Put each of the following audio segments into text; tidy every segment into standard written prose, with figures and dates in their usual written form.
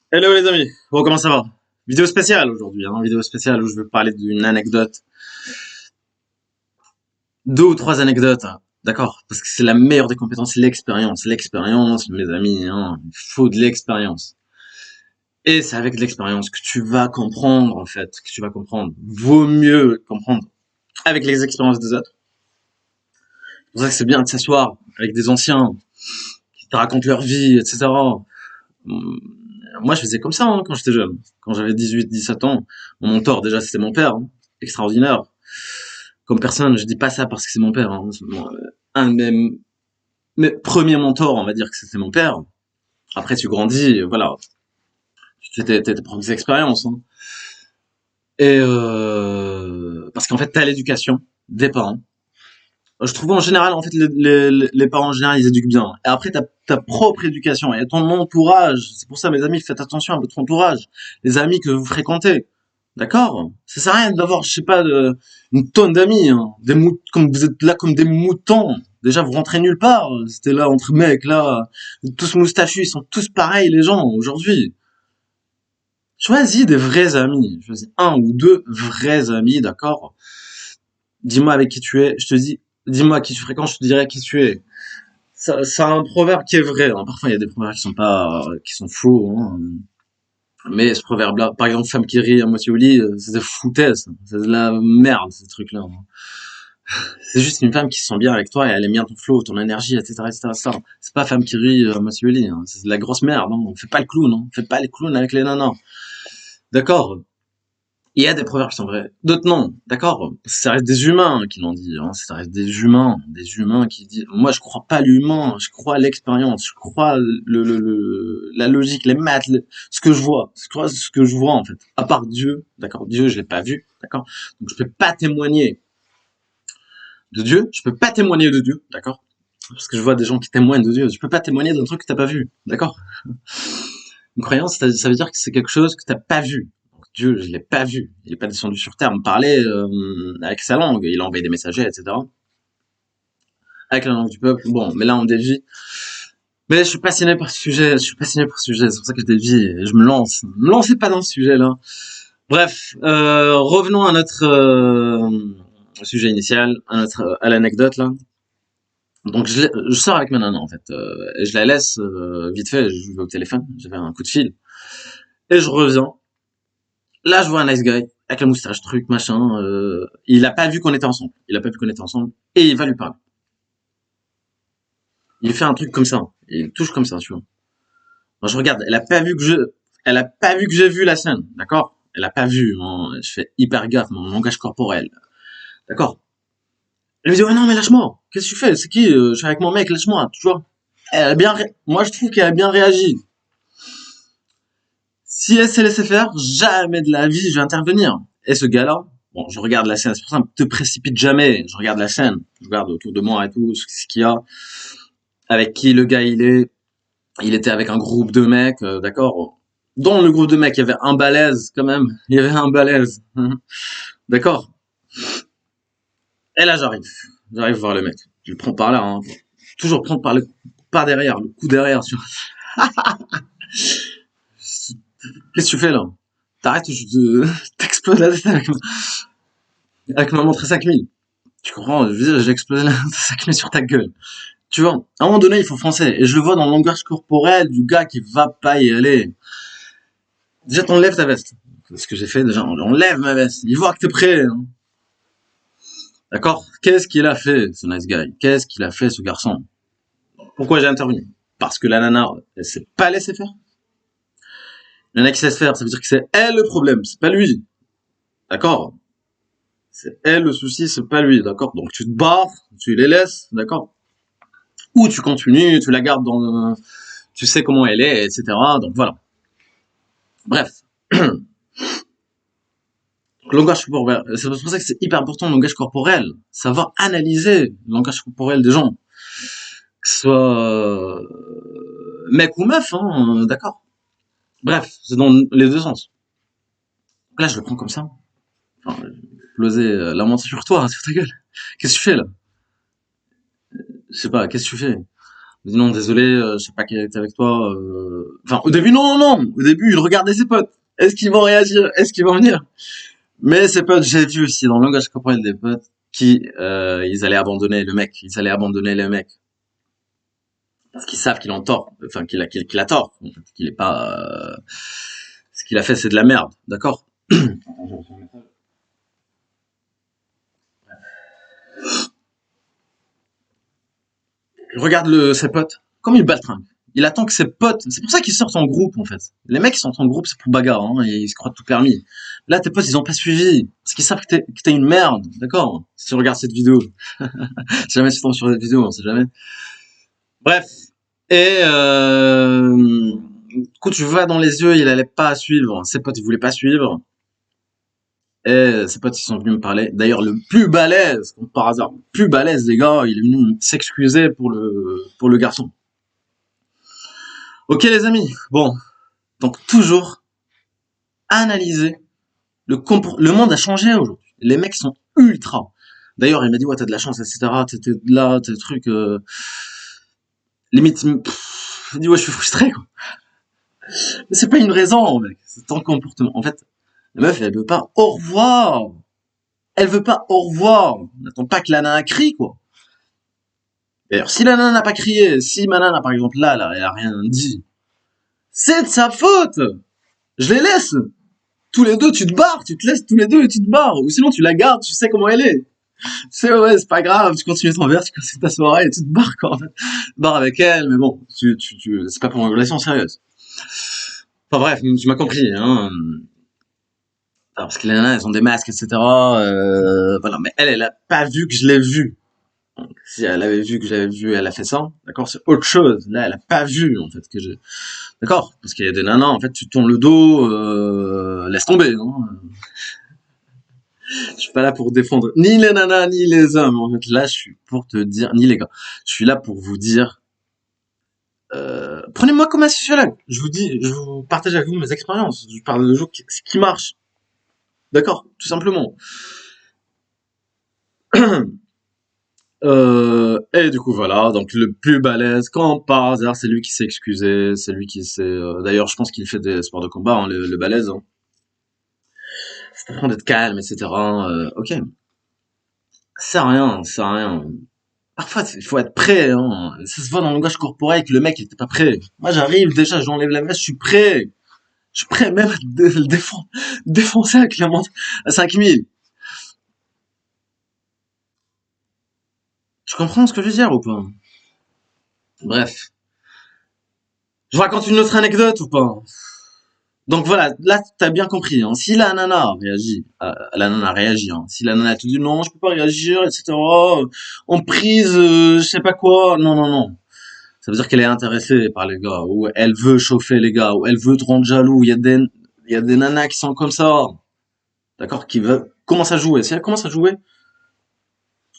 Hello les amis, bon comment ça va? Vidéo spéciale aujourd'hui, hein, vidéo spéciale où je veux parler d'une anecdote, deux ou trois anecdotes, hein, d'accord? Parce que c'est la meilleure des compétences, l'expérience. L'expérience, mes amis, hein, il faut de l'expérience. Et c'est avec de l'expérience que tu vas comprendre en fait, que tu vas comprendre. Vaut mieux comprendre avec les expériences des autres. C'est pour ça que c'est bien de s'asseoir avec des anciens qui te racontent leur vie, etc. Moi, je faisais comme ça hein, quand j'étais jeune. Quand j'avais 18, 17 ans, mon mentor, déjà, c'était mon père. Hein. Extraordinaire. Comme personne, je dis pas ça parce que c'est mon père. Hein. Un de mes premiers mentors, on va dire que c'était mon père. Après, tu grandis, voilà. Tu fais tes propres expériences. Hein. Et parce qu'en fait, t'as l'éducation des parents. Je trouve en général, en fait, les parents en général, ils éduquent bien. Et après, ta propre éducation et ton entourage. C'est pour ça, mes amis, faites attention à votre entourage. Les amis que vous fréquentez. D'accord? Ça sert à rien d'avoir, je sais pas, une tonne d'amis, hein. Comme vous êtes là comme des moutons. Déjà, vous rentrez nulle part. C'était là entre mecs, là. Tous moustachus, ils sont tous pareils, les gens, aujourd'hui. Choisis des vrais amis. Choisis un ou deux vrais amis, d'accord? Dis-moi avec qui tu es. Je te dis, dis-moi qui tu fréquentes, je te dirai qui tu es. Ça a un proverbe qui est vrai. Hein. Parfois, il y a des proverbes qui sont pas, qui sont faux. Hein. Mais ce proverbe-là, par exemple, femme qui rit à moitié au lit, c'est de foutaise. C'est de la merde, ces trucs-là. Hein. C'est juste une femme qui se sent bien avec toi et elle aime bien ton flow, ton énergie, etc., etc., etc. C'est pas femme qui rit à moitié au lit. Hein. C'est de la grosse merde. Hein. On fait pas le clown. Hein. On fait pas les clowns avec les nanas. D'accord? Il y a des proverbes qui sont vrais, d'autres non, d'accord? Ça reste des humains qui l'ont dit, hein. Ça reste des humains qui disent. Moi, je crois pas à l'humain, je crois à l'expérience, je crois à la logique, les maths, ce que je vois, je crois ce que je vois en fait. À part Dieu, d'accord? Dieu, je l'ai pas vu, d'accord? Donc je peux pas témoigner de Dieu, je peux pas témoigner de Dieu, d'accord? Parce que je vois des gens qui témoignent de Dieu, je peux pas témoigner d'un truc que t'as pas vu, d'accord? Une croyance, ça veut dire que c'est quelque chose que t'as pas vu. Donc, Dieu, je l'ai pas vu. Il est pas descendu sur terre me parler avec sa langue. Il a envoyé des messagers, etc. Avec la langue du peuple. Bon, mais là on dévie. Mais je suis passionné par ce sujet. Je suis passionné par ce sujet. C'est pour ça que je dévie et je me lance. Ne me lancez pas dans ce sujet-là. Bref, revenons à notre sujet initial, à l'anecdote là. Donc je sors avec ma nana en fait, et je la laisse vite fait. Je vais au téléphone. J'avais un coup de fil et je reviens. Là, je vois un nice guy avec la moustache, truc, machin. Il a pas vu qu'on était ensemble. Il a pas vu qu'on était ensemble et il va lui parler. Il fait un truc comme ça. Il touche comme ça, tu vois. Moi, je regarde. Elle a pas vu que j'ai vu la scène, d'accord. Elle a pas vu. Hein. Je fais hyper gaffe, mon langage corporel, d'accord. Elle me dit ouais non mais lâche-moi. Qu'est-ce que tu fais? C'est qui? Je suis avec mon mec, lâche-moi. Tu vois. Moi, je trouve qu'elle a bien réagi. Si elle s'est laissée faire, jamais de la vie je vais intervenir. Et ce gars-là, bon, je regarde la scène, c'est pour ça, ne te précipite jamais. Je regarde la scène, je regarde autour de moi et tout, ce qu'il y a, avec qui le gars il est. Il était avec un groupe de mecs, d'accord. Dans le groupe de mecs, il y avait un balèze quand même. Il y avait un balèze, d'accord. Et là, j'arrive voir le mec. Je le prends par là, hein. Toujours prendre par derrière, le coup derrière. Qu'est-ce que tu fais là? T'arrêtes, t'exploses la tête avec ma montre 5000. Tu comprends? Je veux dire, j'ai explosé la sac sur ta gueule. Tu vois, à un moment donné, il faut foncer. Et je le vois dans le langage corporel du gars qui va pas y aller. Déjà, t'enlèves ta veste. C'est ce que j'ai fait déjà. On lève ma veste. Il voit que t'es prêt. Hein. D'accord? Qu'est-ce qu'il a fait, ce nice guy? Qu'est-ce qu'il a fait, ce garçon? Pourquoi j'ai intervenu? Parce que la nana, elle s'est pas laissée faire. La nana qui sait se faire, ça veut dire que c'est elle le problème, c'est pas lui. D'accord? C'est elle le souci, c'est pas lui. D'accord? Donc tu te barres, tu les laisses. D'accord? Ou tu continues, tu la gardes dans, tu sais comment elle est, etc. Donc voilà. Bref. Langage corporel. C'est pour ça que c'est hyper important le langage corporel. Savoir analyser le langage corporel des gens. Que ce soit mec ou meuf, hein, d'accord. Bref, c'est dans les deux sens. Là, je le prends comme ça. Enfin, exploser la moitié sur toi, sur ta gueule. Qu'est-ce que tu fais là? Je sais pas, qu'est-ce que tu fais? Il dit non, désolé, je sais pas qui était avec toi. Enfin, au début, non, non, non. Au début, il regardait ses potes. Est-ce qu'ils vont réagir? Est-ce qu'ils vont venir? Mais ses potes, j'ai vu aussi dans le langage corporel des potes qui, ils allaient abandonner le mec. Ils allaient abandonner le mec. Parce qu'ils savent qu'il en tort. Enfin, qu'il a tort. En fait, qu'il est pas, ce qu'il a fait, c'est de la merde. D'accord? Regarde ses potes. Comme il baltringue. Il attend que ses potes, c'est pour ça qu'ils sortent en groupe, en fait. Les mecs qui sortent en groupe, c'est pour bagarre, hein, et ils se croient tout permis. Là, tes potes, ils ont pas suivi. Parce qu'ils savent que t'es une merde. D'accord? Si tu regardes cette vidéo. Si jamais tu tombes sur cette vidéo, on sait jamais. Bref. Et, quand tu vas dans les yeux, il allait pas suivre. Ses potes, ils voulaient pas suivre. Et ses potes, ils sont venus me parler. D'ailleurs, le plus balèze, comme par hasard, le plus balèze, les gars, il est venu s'excuser pour le garçon. Ok, les amis. Bon. Donc, toujours analyser le monde a changé aujourd'hui. Les mecs sont ultra. D'ailleurs, il m'a dit, ouais, t'as de la chance, etc. T'étais là, tes trucs, limite, il dit, ouais, je suis frustré, quoi. Mais c'est pas une raison, mec. C'est ton comportement. En fait, la meuf, elle veut pas au revoir. Elle veut pas au revoir. N'attends pas que la nana crie, quoi. D'ailleurs, si la nana n'a pas crié, si ma nana, par exemple, là, elle a rien dit, c'est de sa faute. Je les laisse. Tous les deux, tu te barres, tu te laisses tous les deux et tu te barres. Ou sinon, tu la gardes, tu sais comment elle est. C'est ouais, c'est pas grave, tu continues ton verre, tu continues ta soirée et tu te barres quand même. Tu te barres avec elle, mais bon, c'est pas pour une relation sérieuse. Enfin bref, tu m'as compris, hein. Alors, parce que les nanas, elles ont des masques, etc. Voilà, mais elle a pas vu que je l'ai vu. Donc, si elle avait vu que j'avais vu, elle a fait ça, d'accord, c'est autre chose. Là, elle a pas vu, en fait, que je... D'accord? Parce qu'il y a des nanas, en fait, tu tournes le dos, laisse tomber, hein. Je suis pas là pour défendre ni les nanas, ni les hommes. En fait, là, je suis pour te dire, ni les gars. Je suis là pour vous dire, prenez-moi comme un sociologue. Je vous dis, je vous partage avec vous mes expériences. Je parle de ce qui marche. D'accord? Tout simplement. Et du coup, voilà. Donc, le plus balèze, quand par hasard, c'est lui qui s'est excusé. C'est lui qui s'est, d'ailleurs, je pense qu'il fait des sports de combat, hein, le balèze, hein. C'est important d'être calme, etc. Ok. C'est rien. Parfois, il faut être prêt, hein. Ça se voit dans le langage corporel que le mec, il était pas prêt. Moi, j'arrive, déjà, j'enlève la veste, je suis prêt. Je suis prêt même à le défoncer avec la montre à 5000. Tu comprends ce que je veux dire ou pas? Bref. Je vous raconte une autre anecdote ou pas? Donc voilà, là, t'as bien compris, hein. Si la nana réagit, la nana réagit, hein. Si la nana te dit non, je peux pas réagir, etc. En prise, je sais pas quoi. Non, non, non. Ça veut dire qu'elle est intéressée par les gars, ou elle veut chauffer les gars, ou elle veut te rendre jaloux. Il y a des nanas qui sont comme ça, d'accord, qui veulent commencer à jouer. Si elle commence à jouer,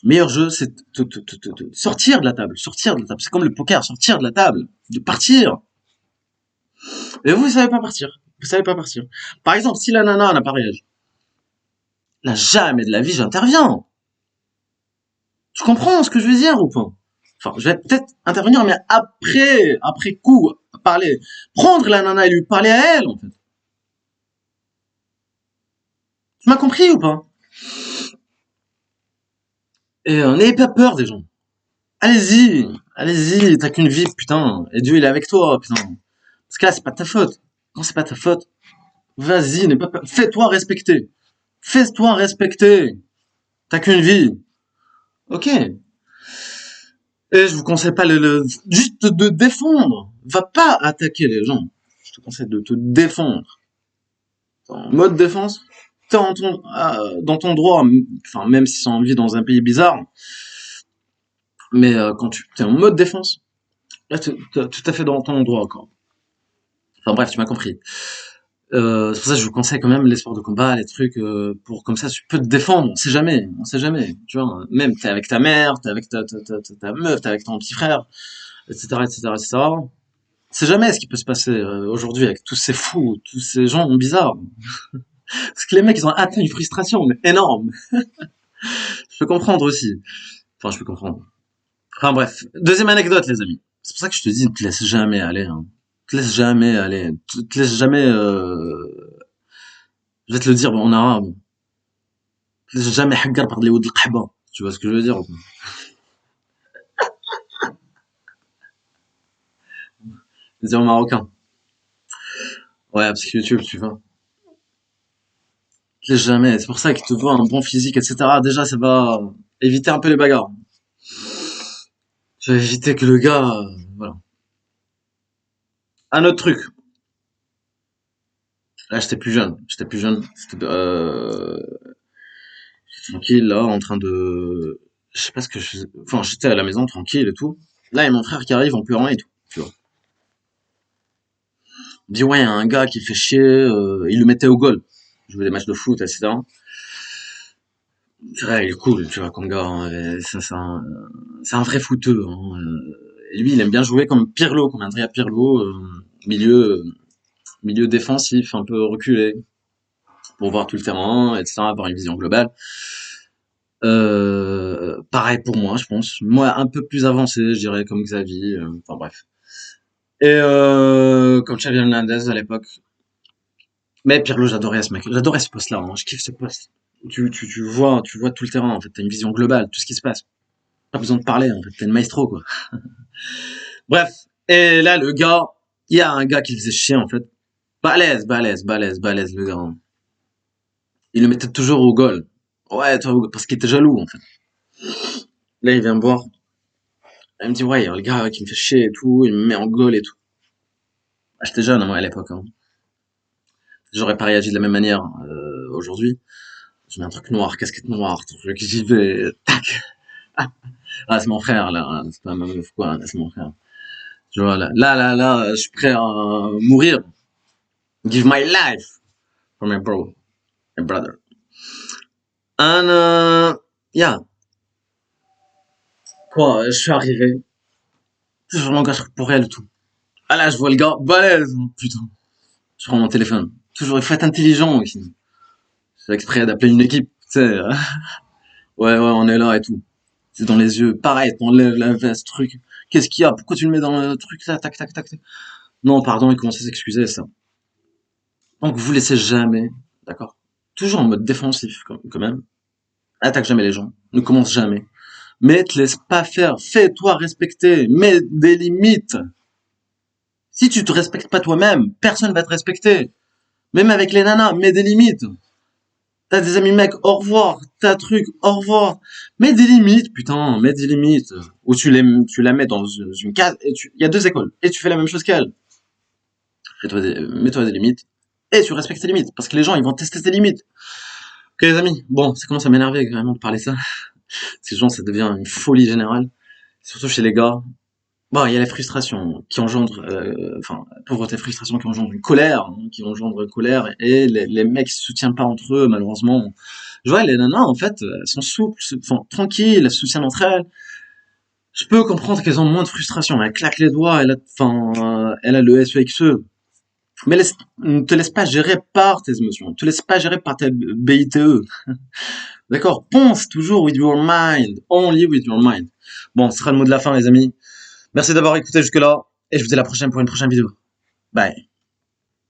le meilleur jeu, c'est sortir de la table, sortir de la table. C'est comme le poker, sortir de la table, de partir. Et vous savez pas partir. Vous savez pas partir. Par exemple, si la nana n'a pas réagi, là, jamais de la vie, j'interviens. Tu comprends ce que je veux dire ou pas? Enfin, je vais peut-être intervenir, mais après coup, parler, prendre la nana et lui parler à elle, en fait. Tu m'as compris ou pas? Et n'ayez pas peur des gens. Allez-y, allez-y, t'as qu'une vie, putain. Et Dieu, il est avec toi, putain. Parce que là, c'est pas ta faute. Quand c'est pas ta faute, vas-y, n'aie pas peur. Fais-toi respecter. Fais-toi respecter. T'as qu'une vie. Ok. Et je vous conseille pas juste de défendre. Va pas attaquer les gens. Je te conseille de te défendre. En mode défense, t'es dans ton droit. Enfin, même si on vit dans un pays bizarre. Mais quand tu es en mode défense, là, tu es tout à fait dans ton droit, quoi. Enfin bref, tu m'as compris. C'est pour ça que je vous conseille quand même les sports de combat, les trucs, pour comme ça tu peux te défendre, on sait jamais, tu vois. Même t'es avec ta mère, t'es avec ta meuf, t'es avec ton petit frère, etc., etc., etc. C'est jamais ce qui peut se passer aujourd'hui avec tous ces fous, tous ces gens bizarres. Parce que les mecs, ils ont atteint une frustration mais énorme. Je peux comprendre aussi. Enfin, je peux comprendre. Enfin bref, deuxième anecdote, les amis. C'est pour ça que je te dis, ne te laisse jamais aller, hein. Te laisse jamais aller. Te laisse jamais, je vais te le dire en arabe. Te laisse jamais حقر par les hauts de l'qahba. Tu vois ce que je veux dire? C'est en marocain. Ouais, parce que YouTube, tu vois. Te laisse jamais. C'est pour ça qu'il te voit un bon physique, etc. Déjà, ça va éviter un peu les bagarres. Ça va éviter que le gars, voilà. Un autre truc. Là, j'étais plus jeune. J'étais plus jeune. J'étais tranquille, là, en train de, je sais pas ce que je faisais. Enfin, j'étais à la maison, tranquille et tout. Là, il y a mon frère qui arrive en pleurant et tout, tu vois. Il me dit, ouais, il y a un gars qui fait chier, il le mettait au goal. Il jouait des matchs de foot, etc. Ouais, il est cool, tu vois, comme gars, hein, et c'est un vrai footeux, hein. Et lui, il aime bien jouer comme Pirlo, comme Andrea Pirlo, milieu, milieu défensif, un peu reculé, pour voir tout le terrain, etc., avoir une vision globale. Pareil pour moi, je pense. Moi, un peu plus avancé, je dirais, comme Xavi, enfin bref. Et comme Xavi Hernandez à l'époque. Mais Pirlo, j'adorais ce mec. J'adorais ce poste-là, hein. Je kiffe ce poste. Tu vois tout le terrain, en fait. T'as une vision globale, tout ce qui se passe. Pas besoin de parler, en fait. T'es le maestro, quoi. Bref. Et là, le gars, il y a un gars qui le faisait chier, en fait. Balèze, le gars, hein. Il le mettait toujours au goal. Ouais, parce qu'il était jaloux, en fait. Là, il vient me voir. Il me dit, ouais, il y a le gars qui me fait chier et tout. Il me met en goal et tout. Ah, j'étais jeune, moi, à l'époque, hein. J'aurais pas réagi de la même manière, aujourd'hui. Je mets un truc noir, casquette noire, truc, j'y vais, tac. Ah, c'est mon frère, là, hein, c'est pas ma meuf, quoi, là, c'est mon frère. Tu vois, là, je suis prêt à mourir. Give my life for my bro, my brother. And, yeah, quoi, je suis arrivé, toujours langage corporel et tout. Ah là, je vois le gars, balèze, putain. Je prends mon téléphone. Toujours, il faut être intelligent aussi. Je fais exprès d'appeler une équipe, tu sais. Ouais, on est là et tout. C'est dans les yeux. Pareil, t'enlèves la veste, truc. Qu'est-ce qu'il y a? Pourquoi tu le mets dans le truc là? Tac, tac, tac, tac. Non, pardon, il commence à s'excuser, ça. Donc, vous laissez jamais, d'accord? Toujours en mode défensif, quand même. Attaque jamais les gens. Ne commence jamais. Mais te laisse pas faire. Fais-toi respecter. Mets des limites. Si tu te respectes pas toi-même, personne va te respecter. Même avec les nanas, mets des limites. T'as des amis mecs, au revoir. T'as truc, au revoir. Mets des limites, putain, mets des limites. Ou tu la mets dans une case, il y a deux écoles. Et tu fais la même chose qu'elle. Mets-toi des limites. Et tu respectes tes limites. Parce que les gens, ils vont tester tes limites. Ok, les amis. Bon, ça commence à m'énerver, vraiment, de parler ça. Ces gens, ça devient une folie générale. Surtout chez les gars. Bon, il y a la frustration qui engendre, enfin, pauvreté, frustration qui engendre une colère, hein, qui engendre une colère, et les mecs se soutiennent pas entre eux, malheureusement. Je vois, les nanas, en fait, elles sont souples, enfin, tranquilles, elles se soutiennent entre elles. Je peux comprendre qu'elles ont moins de frustration. Elles claquent les doigts, elle a le SEXE. Mais ne te laisse pas gérer par tes émotions. Ne te laisse pas gérer par tes BITE. D'accord? Pense toujours with your mind. Only with your mind. Bon, ce sera le mot de la fin, les amis. Merci d'avoir écouté jusque-là. Et je vous dis à la prochaine pour une prochaine vidéo. Bye.